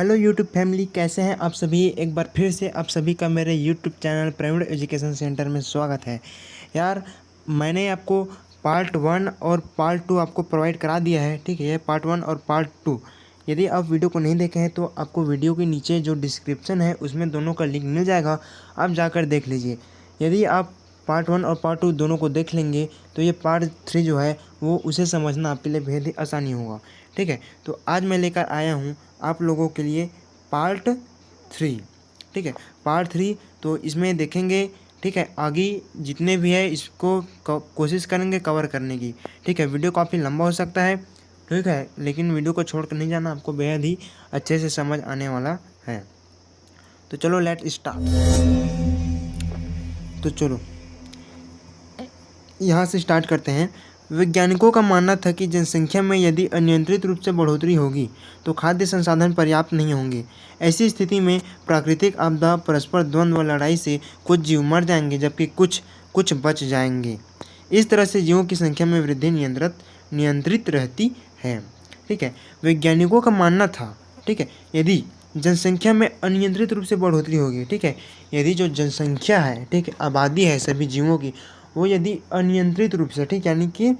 Hello YouTube family, कैसे हैं आप सभी। एक बार फिर से आप सभी का मेरे YouTube channel private education centre में स्वागत है। यार, मैंने आपको पार्ट 1 और पार्ट 2 आपको प्रोवाइड करा दिया है। ठीक है, ये पार्ट 1 और पार्ट 2। यदि आप वीडियो को नहीं देखे हैं तो आपको वीडियो के नीचे जो डिस्क्रिप्शन है उसमें दोनों का लिंक मिल जाएगा, आप जाकर देख लीजिए। यदि आप पार्ट 1 और पार्ट 2 दोनों को देख लेंगे तो ये पार्ट 3 जो है वो उसे समझना आपके लिए बेहद ही आसानी होगा। ठीक है, तो आज मैं लेकर आया हूँ आप लोगों के लिए पार्ट 3। ठीक है, पार्ट 3 तो इसमें देखेंगे। ठीक है, आगे जितने भी है इसको कोशिश करेंगे कवर करने की। ठीक है, वीडियो काफ़ी लंबा हो सकता है। ठीक है, लेकिन वीडियो को छोड़ कर नहीं जाना, आपको बेहद ही अच्छे से समझ आने वाला है। तो चलो लेट स्टार्ट। तो चलो यहाँ से स्टार्ट करते हैं। वैज्ञानिकों का मानना था कि जनसंख्या में यदि अनियंत्रित रूप से बढ़ोतरी होगी तो खाद्य संसाधन पर्याप्त नहीं होंगे। ऐसी स्थिति में प्राकृतिक आपदा, परस्पर द्वंद्व व लड़ाई से कुछ जीव मर जाएंगे जबकि कुछ बच जाएंगे। इस तरह से जीवों की संख्या में वृद्धि नियंत्रित रहती है। ठीक है, वैज्ञानिकों का मानना था, ठीक है, यदि जनसंख्या में अनियंत्रित रूप से बढ़ोतरी होगी, ठीक है, यदि जो जनसंख्या है, ठीक है, आबादी है सभी जीवों की, वो यदि अनियंत्रित रूप से, ठीक, यानी कि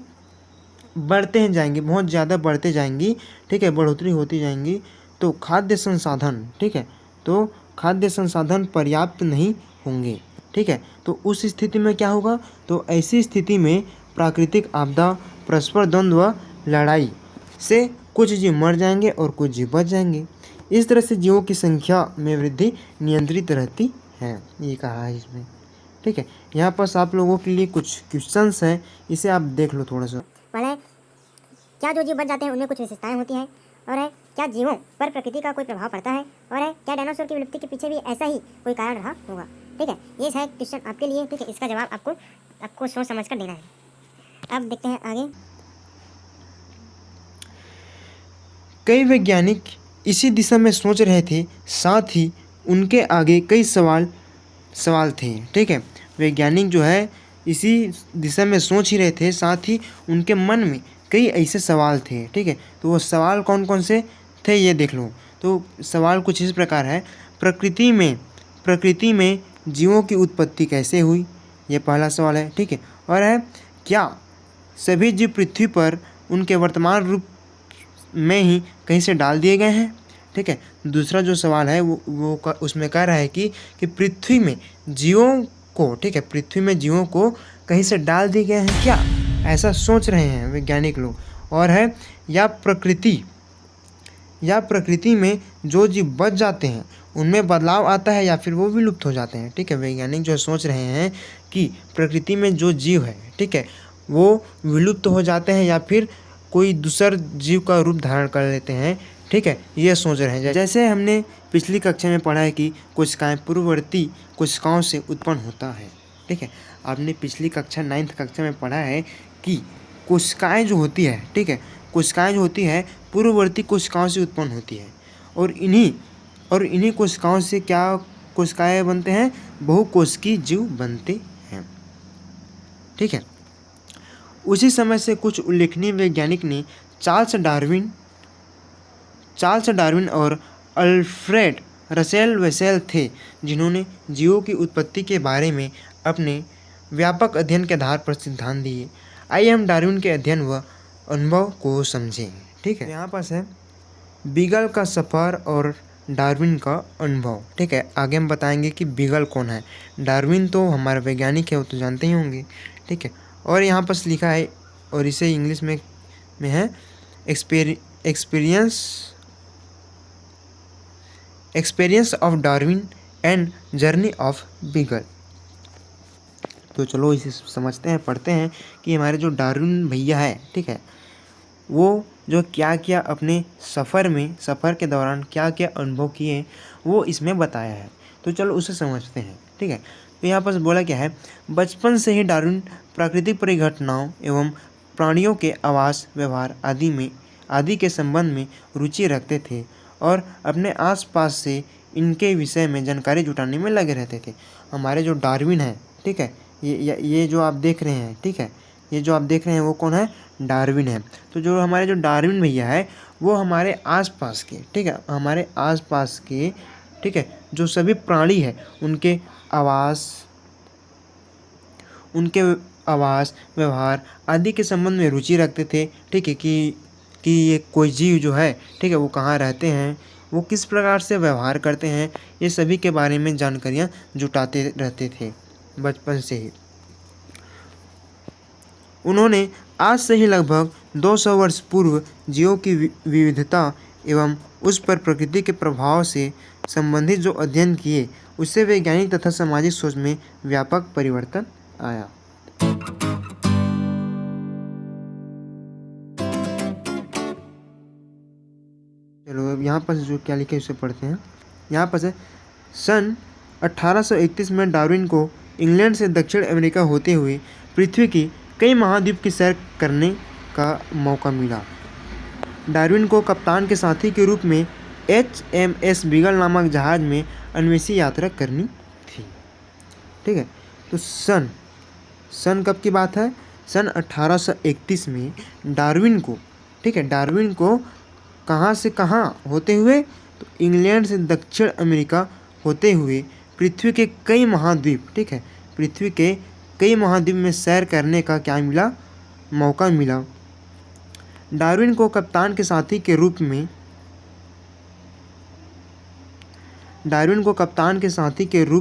बढ़ते जाएंगे, बहुत ज़्यादा बढ़ते जाएंगी, ठीक है, बढ़ोतरी होती जाएंगी, तो खाद्य संसाधन, ठीक है, तो खाद्य संसाधन पर्याप्त नहीं होंगे। ठीक है, तो उस स्थिति में क्या होगा, तो ऐसी स्थिति में प्राकृतिक आपदा, परस्पर द्वंद्व, लड़ाई से कुछ जीव मर जाएंगे और कुछ जीव बच जाएंगे। इस तरह से जीवों की संख्या में वृद्धि नियंत्रित रहती है, ये कहा है इसमें। ठीक है, यहाँ पर आप लोगों के लिए कुछ क्वेश्चंस हैं, इसे आप देख लो थोड़ा सा। पहले, क्या जो जीव बच जाते हैं उनमें कुछ विशेषताएं होती हैं, और है क्या जीवों पर प्रकृति का कोई प्रभाव पड़ता है, और है क्या डायनासोर की विलुप्ति के पीछे भी ऐसा ही कोई कारण रहा होगा। ठीक है, ये है क्वेश्चन आपके लिए। ठीक है, इसका जवाब आपको सोच समझ कर देना है। अब देखते हैं आगे। कई वैज्ञानिक इसी दिशा में सोच रहे थे, साथ ही उनके आगे कई सवाल थे। ठीक है, वैज्ञानिक जो है इसी दिशा में सोच ही रहे थे, साथ ही उनके मन में कई ऐसे सवाल थे। ठीक है, तो वो सवाल कौन कौन से थे ये देख लो। तो सवाल कुछ इस प्रकार है, प्रकृति में जीवों की उत्पत्ति कैसे हुई, ये पहला सवाल है। ठीक है, और है क्या सभी जीव पृथ्वी पर उनके वर्तमान रूप में ही कहीं से डाल दिए गए हैं। ठीक है, दूसरा जो सवाल है वो उसमें कह रहा है कि पृथ्वी में जीवों को, ठीक है, पृथ्वी में जीवों को कहीं से डाल दिए गए हैं क्या, ऐसा सोच रहे हैं वैज्ञानिक लोग। और है या प्रकृति में जो जीव बच जाते हैं उनमें बदलाव आता है या फिर वो विलुप्त हो जाते हैं। ठीक है, वैज्ञानिक जो सोच रहे हैं कि प्रकृति में जो जीव है, ठीक है, वो विलुप्त हो जाते हैं या फिर कोई दूसर जीव का रूप धारण कर लेते हैं। ठीक है, ये सोच रहे हैं। जैसे हमने पिछली कक्षा में पढ़ा है कि कोशिकाएं पूर्ववर्ती कोशिकाओं से उत्पन्न होता है। ठीक है, आपने पिछली कक्षा 9th कक्षा में पढ़ा है कि कोशिकाएं जो होती है, ठीक है, कोशिकाएं जो होती है पूर्ववर्ती कोशिकाओं से उत्पन्न होती है, और इन्हीं कोशिकाओं से क्या कोशिकाएं बनते हैं, बहुकोशिकीय जीव बनते हैं। ठीक है, उसी समय से कुछ उल्लेखनीय वैज्ञानिक ने चार्ल्स डार्विन और अल्फ्रेड रसेल वेसेल थे, जिन्होंने जीवों की उत्पत्ति के बारे में अपने व्यापक अध्ययन के आधार पर सिद्धांत दिए। आइए हम डार्विन के अध्ययन व अनुभव को समझें। ठीक है, यहाँ पास है बीगल का सफ़र और डार्विन का अनुभव। ठीक है, आगे हम बताएंगे कि बीगल कौन है। डार्विन तो हमारे वैज्ञानिक है, वो तो जानते ही होंगे। ठीक है, और यहाँ पर लिखा है, और इसे इंग्लिश में है experience of Darwin and journey of beagle. तो चलो इसे समझते हैं, पढ़ते हैं कि हमारे जो डार्विन भैया है, ठीक है, वो जो क्या क्या अपने सफ़र के दौरान क्या क्या अनुभव किए वो इसमें बताया है। तो चलो उसे समझते हैं। ठीक है, तो यहाँ पर बोला क्या है, बचपन से ही डार्विन प्राकृतिक परिघटनाओं एवं प्राणियों के आवास, व्यवहार आदि के संबंध में रुचि रखते थे और अपने आसपास से इनके विषय में जानकारी जुटाने में लगे रहते थे। हमारे जो डार्विन है, ठीक है, ये जो आप देख रहे हैं, ठीक है, ये जो आप देख रहे हैं वो कौन है, डार्विन है। तो जो हमारे जो डार्विन भैया है वो हमारे आसपास के, ठीक है, हमारे आसपास के, ठीक है, जो सभी प्राणी है उनके आवास व्यवहार आदि के संबंध में रुचि रखते थे, ठीक है, कि ये कोई जीव जो है, ठीक है, वो कहाँ रहते हैं, वो किस प्रकार से व्यवहार करते हैं, ये सभी के बारे में जानकारियाँ जुटाते रहते थे बचपन से ही। उन्होंने आज से ही लगभग 200 वर्ष पूर्व जीवों की विविधता एवं उस पर प्रकृति के प्रभाव से संबंधित जो अध्ययन किए, उससे वैज्ञानिक तथा सामाजिक सोच में व्यापक परिवर्तन आया। चलो अब यहाँ पर जो क्या लिखे उसे पढ़ते हैं। यहाँ पर से सन 1831 में डार्विन को इंग्लैंड से दक्षिण अमेरिका होते हुए पृथ्वी की कई महाद्वीप की सैर करने का मौका मिला। डार्विन को कप्तान के साथी के रूप में HMS बीगल नामक जहाज में अन्वेषी यात्रा करनी थी, ठीक है। तो सन कब की बात है, सन 1831 में डार्विन को, ठीक है, डार्विन को कहाँ से कहाँ होते हुए, तो इंग्लैंड से दक्षिण अमेरिका होते हुए पृथ्वी के कई महाद्वीप, ठीक है, पृथ्वी के कई महाद्वीप में सैर करने का क्या मिला, मौका मिला। डार्विन को कप्तान के साथी के रूप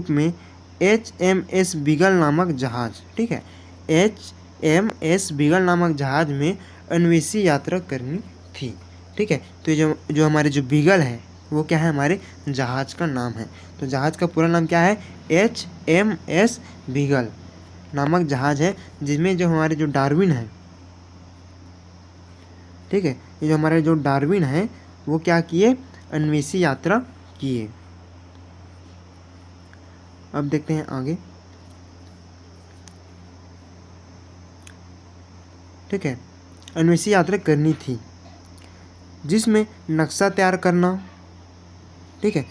में HMS बीगल नामक जहाज, ठीक है, HMS बीगल नामक जहाज में अन्वेषी यात्रा करनी थी, ठीक है। तो जो हमारे जो बीगल है वो क्या है, हमारे जहाज का नाम है। तो जहाज का पूरा नाम क्या है, HMS बीगल नामक जहाज है, जिसमें जो हमारे जो डार्विन है, ठीक है, ये जो हमारे जो डार्विन है वो क्या किए, अन्वेषी यात्रा किए। अब देखते हैं आगे, ठीक है, अन्वेषी यात्रा करनी थी जिसमें नक्शा तैयार करना, ठीक है,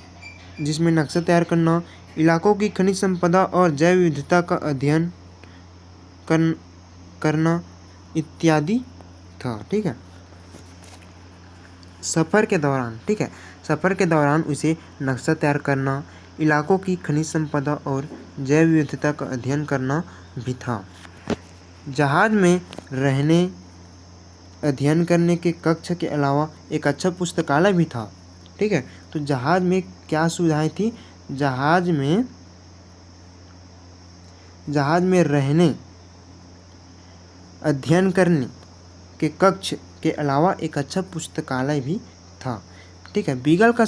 जिसमें नक्शा तैयार करना, इलाकों की खनिज संपदा और जैव विविधता का अध्ययन करना इत्यादि था, ठीक है। सफ़र के दौरान, ठीक है, सफ़र के दौरान उसे नक्शा तैयार करना, इलाकों की खनिज संपदा और जैव विविधता का अध्ययन करना भी था। जहाज में रहने अध्ययन करने के कक्ष के अलावा एक अच्छा पुस्तकालय भी था, ठीक है। तो जहाज में क्या सुविधाएं थी, जहाज में रहने अध्ययन करने के कक्ष के अलावा एक अच्छा पुस्तकालय भी था, ठीक है। बीगल का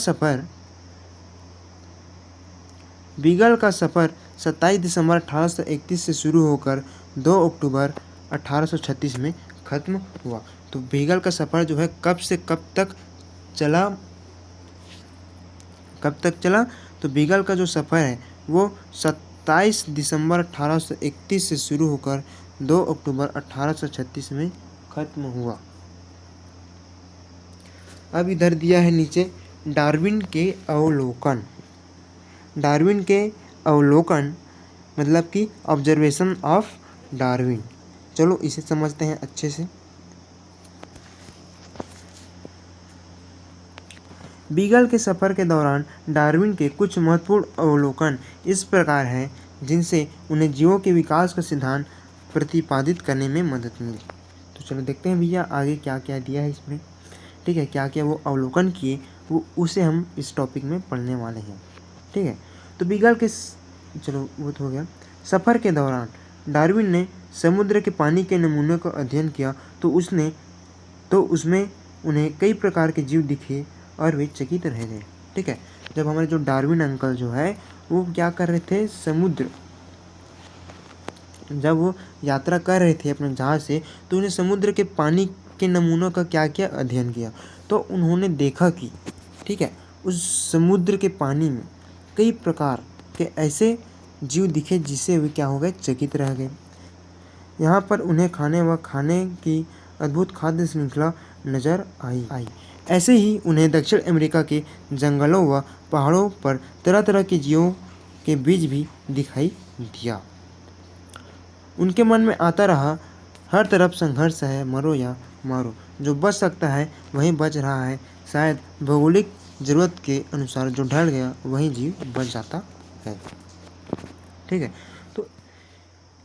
सफ़र 27 दिसंबर 1831 से शुरू होकर 2 अक्टूबर 1836 में ख़त्म हुआ। तो बीगल का सफ़र जो है कब से कब तक चला, तो बीगल का जो सफ़र है वो 27 दिसंबर 1831 से शुरू होकर 2 अक्टूबर 1836 में ख़त्म हुआ। अब इधर दिया है नीचे डार्विन के अवलोकन मतलब कि ऑब्जर्वेशन ऑफ डार्विन। चलो इसे समझते हैं अच्छे से। बीगल के सफ़र के दौरान डार्विन के कुछ महत्वपूर्ण अवलोकन इस प्रकार हैं जिनसे उन्हें जीवों के विकास का सिद्धांत प्रतिपादित करने में मदद मिली। तो चलो देखते हैं भैया आगे क्या क्या दिया है इसमें, ठीक है, क्या क्या वो अवलोकन किए वो उसे हम इस टॉपिक में पढ़ने वाले हैं, ठीक है। तो बीगल के चलो वो तो हो गया। सफ़र के दौरान डार्विन ने समुद्र के पानी के नमूनों का अध्ययन किया तो उसमें उन्हें कई प्रकार के जीव दिखे और वे चकित रह गए, ठीक है। जब हमारे जो डार्विन अंकल जो है वो क्या कर रहे थे, जब वो यात्रा कर रहे थे अपने जहाज से, तो उन्हें समुद्र के पानी के नमूनों का क्या किया, अध्ययन किया। तो उन्होंने देखा कि, ठीक है, उस समुद्र के पानी में कई प्रकार के ऐसे जीव दिखे जिससे वे क्या हो गए, चकित रह गए। यहाँ पर उन्हें खाने की अद्भुत खाद्य श्रृंखला नजर आई। ऐसे ही उन्हें दक्षिण अमेरिका के जंगलों व पहाड़ों पर तरह तरह के जीवों के बीज भी दिखाई दिया। उनके मन में आता रहा, हर तरफ संघर्ष है, मरो या मारो। जो बच सकता है वही बच रहा है। शायद भौगोलिक ज़रूरत के अनुसार जो ढल गया वही जीव बच जाता है। ठीक है, तो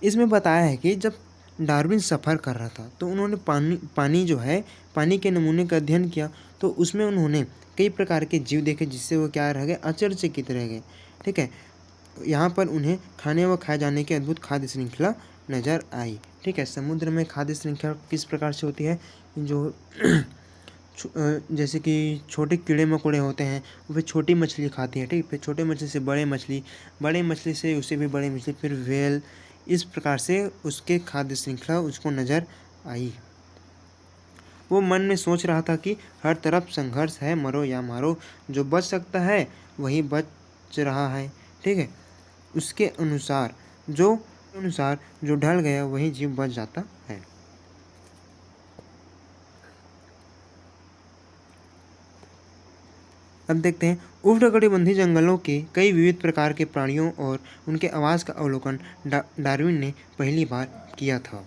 इसमें बताया है कि जब डार्विन सफ़र कर रहा था तो उन्होंने पानी के नमूने का अध्ययन किया। तो उसमें उन्होंने कई प्रकार के जीव देखे जिससे वो क्या रह गए, आश्चर्यचकित रह गए। ठीक है, यहाँ पर उन्हें खाने व खाए जाने की अद्भुत खाद्य श्रृंखला नज़र आई। ठीक है, समुद्र में खाद्य श्रृंखला किस प्रकार से होती है, जो जैसे कि छोटे कीड़े मकोड़े होते हैं वे छोटी मछली खाती हैं। ठीक, फिर छोटे मछली से बड़े मछली से उससे भी बड़ी मछली, फिर व्हेल, इस प्रकार से उसके खाद्य श्रृंखला उसको नज़र आई। वो मन में सोच रहा था कि हर तरफ संघर्ष है, मरो या मारो। जो बच सकता है वही बच रहा है। ठीक है, उसके अनुसार जो ढल गया वही जीव बच जाता है। अब देखते हैं उष्णकटिबंधीय जंगलों के कई विविध प्रकार के प्राणियों और उनके आवास का अवलोकन डार्विन ने पहली बार किया था।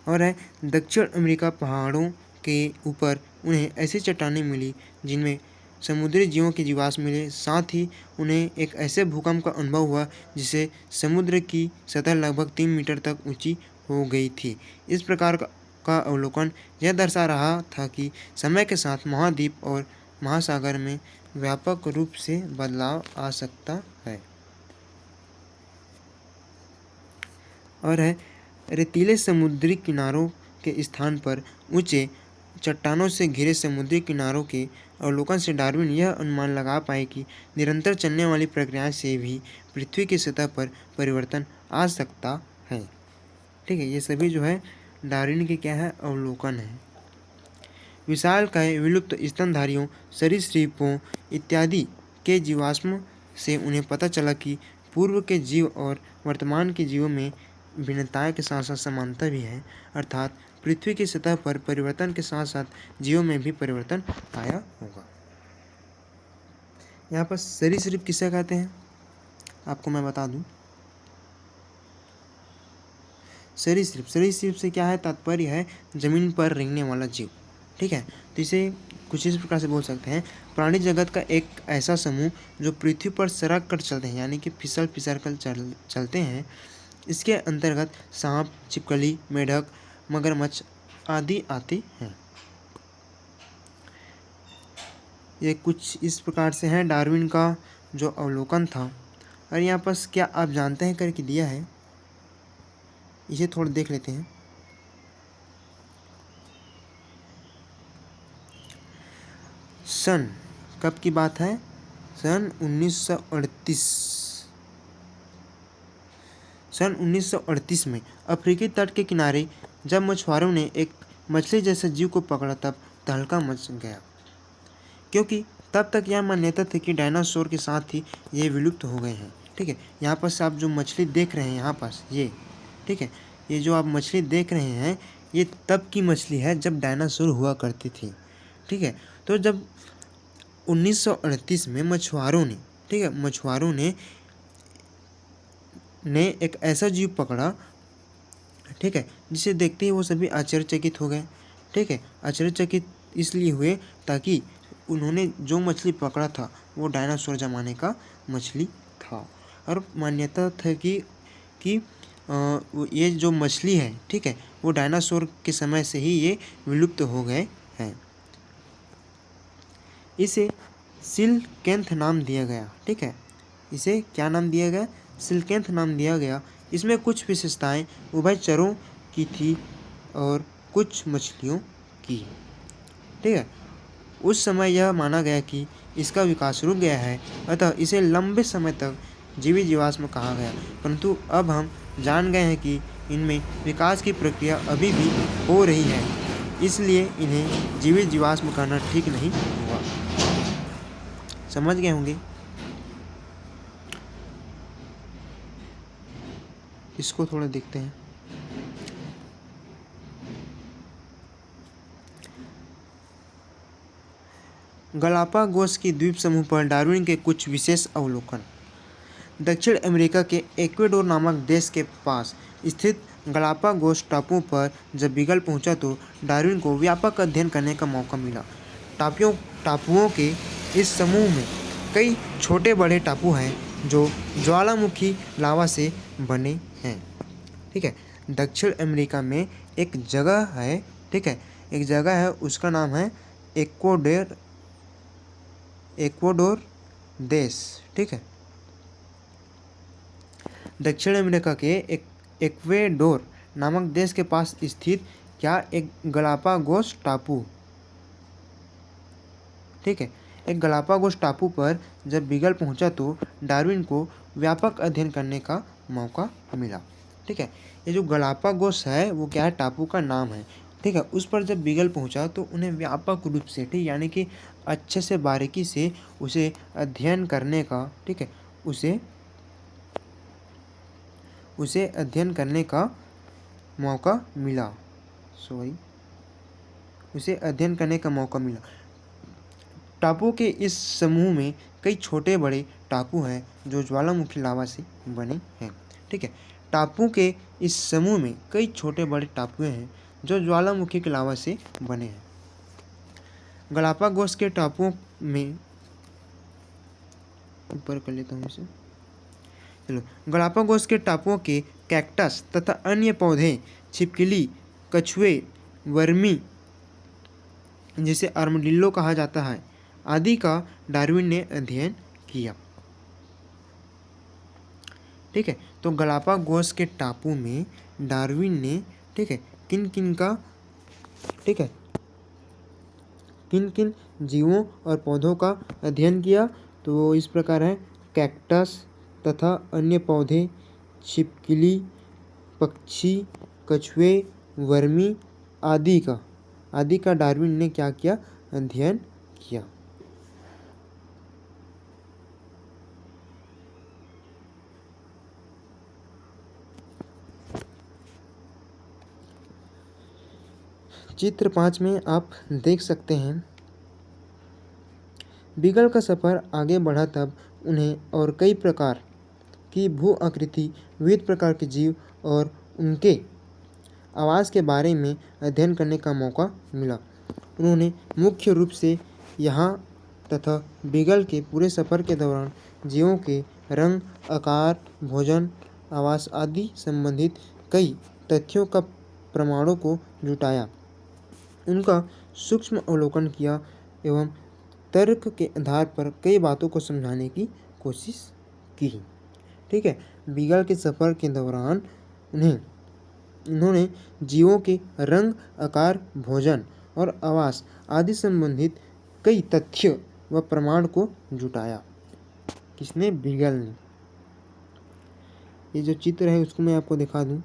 और है दक्षिण अमेरिका पहाड़ों के ऊपर उन्हें ऐसी चट्टानें मिली जिनमें समुद्री जीवों के जीवाश्म मिले। साथ ही उन्हें एक ऐसे भूकंप का अनुभव हुआ जिससे समुद्र की सतह लगभग 3 मीटर तक ऊंची हो गई थी। इस प्रकार का अवलोकन यह दर्शा रहा था कि समय के साथ महाद्वीप और महासागर में व्यापक रूप से बदलाव आ सकता है। और है रेतीले समुद्री किनारों के स्थान पर ऊंचे चट्टानों से घिरे समुद्री किनारों के अवलोकन से डार्विन यह अनुमान लगा पाए कि निरंतर चलने वाली प्रक्रिया से भी पृथ्वी की सतह पर परिवर्तन आ सकता है। ठीक है, ये सभी जो है डार्विन के क्या है, अवलोकन है। विशालकाय विलुप्त स्तनधारियों, सरीसृपों इत्यादि के जीवाश्म से उन्हें पता चला कि पूर्व के जीव और वर्तमान के जीवों में भिन्नताएं के साथ साथ समानता भी है। अर्थात पृथ्वी की सतह पर परिवर्तन के साथ साथ जीवों में भी परिवर्तन आया होगा। यहाँ पर सरीसृप किसे कहते हैं आपको मैं बता दूं। सरीसृप से क्या है, तात्पर्य है जमीन पर रेंगने वाला जीव। ठीक है, तो इसे कुछ इस प्रकार से बोल सकते हैं, प्राणी जगत का एक ऐसा समूह जो पृथ्वी पर सरक कर चलते हैं, यानी कि फिसल कर चलते हैं। इसके अंतर्गत सांप, छिपकली, मेढक, मगरमच्छ आदि आते हैं। ये कुछ इस प्रकार से है डार्विन का जो अवलोकन था। और यहाँ पर क्या आप जानते हैं करके दिया है, इसे थोड़ा देख लेते हैं। सन कब की बात है, सन 1938 में अफ्रीकी तट के किनारे जब मछुआरों ने एक मछली जैसे जीव को पकड़ा तब तहलका मच गया, क्योंकि तब तक यह मान्यता थी कि डायनासोर के साथ ही ये विलुप्त हो गए हैं। ठीक है, यहाँ पर से आप जो मछली देख रहे हैं यहाँ पास ये, ठीक है, ये जो आप मछली देख रहे हैं ये तब की मछली है जब डायनासोर हुआ करती थी। ठीक है, तो जब 1938 में मछुआरों ने एक ऐसा जीव पकड़ा, ठीक है, जिसे देखते ही वो सभी आश्चर्यचकित हो गए। ठीक है, आश्चर्यचकित इसलिए हुए ताकि उन्होंने जो मछली पकड़ा था वो डायनासोर ज़माने का मछली था। और मान्यता था कि ये जो मछली है, ठीक है, वो डायनासोर के समय से ही ये विलुप्त हो गए हैं। इसे सिलकेंथ नाम दिया गया। ठीक है, इसे क्या नाम दिया गया, सिलकेंथ नाम दिया गया। इसमें कुछ विशेषताएं उभयचरों की थी और कुछ मछलियों की। ठीक है, उस समय यह माना गया कि इसका विकास रुक गया है, अतः इसे लंबे समय तक जीवी जीवाश्म कहा गया। परंतु अब हम जान गए हैं कि इनमें विकास की प्रक्रिया अभी भी हो रही है, इसलिए इन्हें जीवित जीवाश्म कहना ठीक नहीं हुआ। समझ गए होंगे। इसको थोड़ा देखते हैं। गलापागोस की द्वीप समूह पर डार्विन के कुछ विशेष अवलोकन। दक्षिण अमेरिका के इक्वाडोर नामक देश के पास स्थित गलापागोस टापुओं पर जब बीगल पहुंचा तो डार्विन को व्यापक अध्ययन करने का मौका मिला। टापुओं के इस समूह में कई छोटे बड़े टापू हैं जो ज्वालामुखी लावा से बने हैं। ठीक है, दक्षिण अमेरिका में एक जगह है, ठीक है, एक जगह है, उसका नाम है एक्वाडोर देश। ठीक है, दक्षिण अमेरिका के एक्वेडोर नामक देश के पास स्थित क्या एक गलापागोस टापू। ठीक है, एक गलापागोस टापू पर जब बीगल पहुंचा तो डार्विन को व्यापक अध्ययन करने का मौका मिला। ठीक है, ये जो गलापागोस है वो क्या है, टापू का नाम है। ठीक है, उस पर जब बीगल पहुंचा तो उन्हें व्यापक रूप से, ठीक, यानी कि अच्छे से बारीकी से उसे अध्ययन करने का, ठीक है, उसे अध्ययन करने का मौका मिला। उसे अध्ययन करने का मौका मिला। टापू के इस समूह में कई छोटे बड़े टापू हैं जो ज्वालामुखी लावा से बने हैं। ठीक है, टापू के इस समूह में कई छोटे बड़े टापू हैं जो ज्वालामुखी की लावा से बने हैं। गलापागोस के टापुओं में, ऊपर कर लेता हूँ इसे, चलो, गलापागोस के टापुओं के कैक्टस तथा अन्य पौधे, छिपकली, कछुए, वर्मी जिसे आर्मडिल्लो कहा जाता है, आदि का डार्विन ने अध्ययन किया। ठीक है, तो गलापागोस के टापू में डार्विन ने, ठीक है, किन किन जीवों और पौधों का अध्ययन किया, तो वो इस प्रकार है, कैक्टस तथा अन्य पौधे, छिपकली, पक्षी, कछुए, वर्मी आदि का डार्विन ने क्या किया, अध्ययन किया। चित्र 5 में आप देख सकते हैं, बीगल का सफ़र आगे बढ़ा तब उन्हें और कई प्रकार की भू आकृति, विविध प्रकार के जीव और उनके आवास के बारे में अध्ययन करने का मौका मिला। उन्होंने मुख्य रूप से यहाँ तथा बीगल के पूरे सफ़र के दौरान जीवों के रंग, आकार, भोजन, आवास आदि संबंधित कई तथ्यों का प्रमाणों को जुटाया, उनका सूक्ष्म अवलोकन किया एवं तर्क के आधार पर कई बातों को समझाने की कोशिश की। ठीक है, बीगल के सफ़र के दौरान उन्होंने जीवों के रंग, आकार, भोजन और आवास आदि संबंधित कई तथ्य व प्रमाण को जुटाया। किसने? बीगल ने। ये जो चित्र है उसको मैं आपको दिखा दूं।